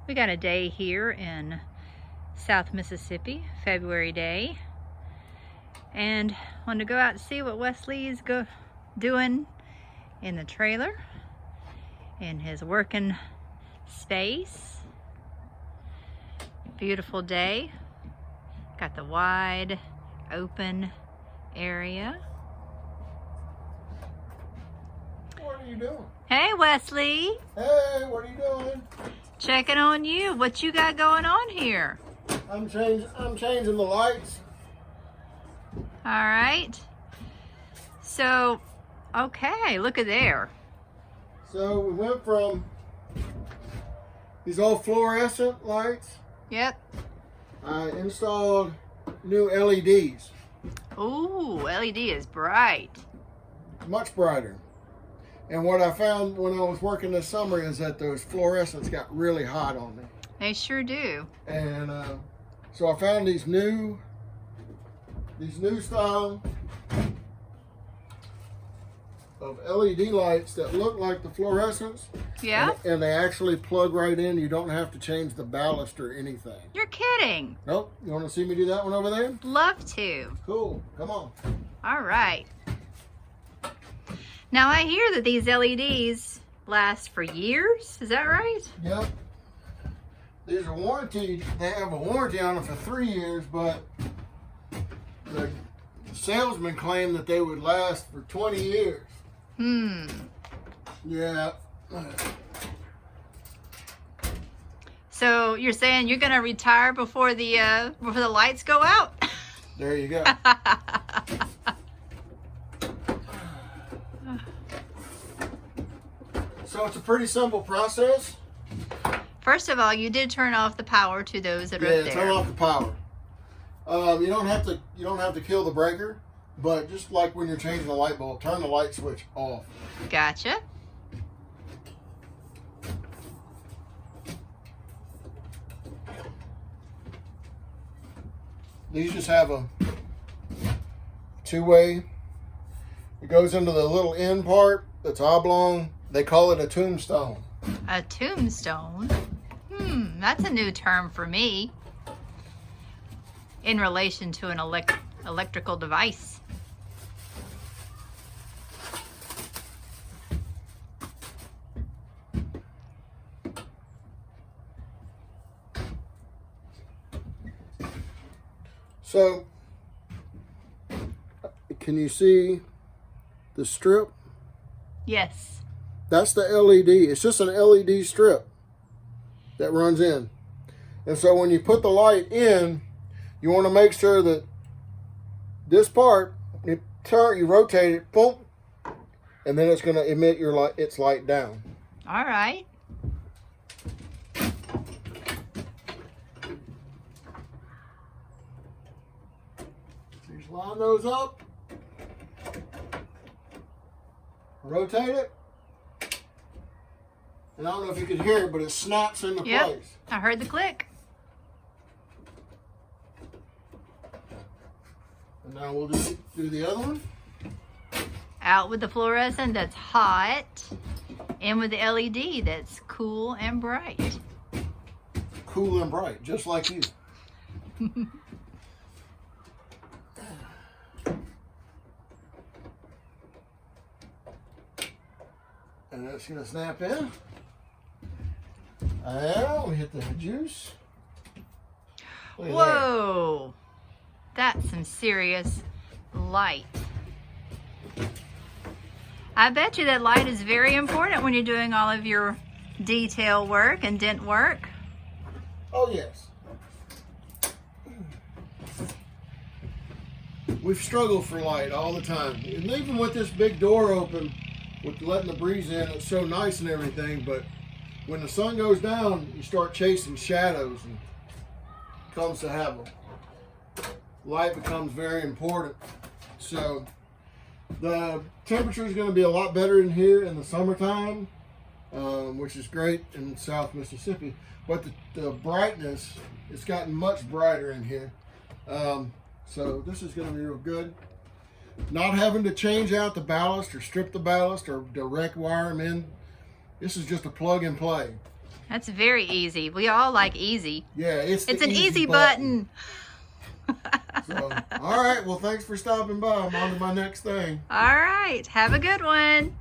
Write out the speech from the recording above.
We got a day here in South Mississippi, February day, and wanted to go out to see what Wesley's doing in the trailer, in his working space. Beautiful day. Got the wide open area. What are you doing? Hey Wesley. Hey, what are you doing? Checking on you. What you got going on here? I'm changing the lights. All right. So, okay, look at there. So we went from these old fluorescent lights. Yep. I installed new LEDs. Ooh, LED is bright. Much brighter. And what I found when I was working this summer is that those fluorescents got really hot on me. They sure do. And so I found these new style of LED lights that look like the fluorescents. Yeah? And they actually plug right in. You don't have to change the ballast or anything. You're kidding. Nope. You want to see me do that one over there? Love to. Cool. Come on. All right. Now I hear that these LEDs last for years. Is that right? Yep. These are warranted. They have a warranty on them for 3 years, but the salesman claimed that they would last for 20 years. Yeah. So you're saying you're gonna retire before the lights go out? There you go. So it's a pretty simple process. First of all, you did turn off the power to those that are up there. Turn off the power. You don't have to kill the breaker, but just like when you're changing the light bulb, turn the light switch off. Gotcha. These just have a two-way. It goes into the little end part that's oblong. They call it a tombstone. A tombstone? That's a new term for me in relation to an electrical device. So, can you see the strip? Yes. That's the LED. It's just an LED strip that runs in. And so when you put the light in, you want to make sure that this part, you rotate it, boom, and then it's going to emit its light down. All right. So you just line those up, rotate it. And I don't know if you can hear it, but it snaps into place. I heard the click. And now we'll do the other one. Out with the fluorescent that's hot, in with the LED that's cool and bright. Cool and bright, just like you. And it's going to snap in. And we hit the juice. Whoa, that's some serious light. I bet you that light is very important when you're doing all of your detail work and dent work. Oh yes. We've struggled for light all the time. And even with this big door open, with letting the breeze in, it's so nice and everything, but when the sun goes down, you start chasing shadows, and it comes to have light becomes very important. So the temperature is going to be a lot better in here in the summertime, which is great in South Mississippi. But the brightness, it's gotten much brighter in here. So this is going to be real good. Not having to change out the ballast or strip the ballast or direct wire them in. This is just a plug and play. That's very easy. We all like easy. Yeah, it's an easy button. So, all right. Well, thanks for stopping by. I'm on to my next thing. All right. Have a good one.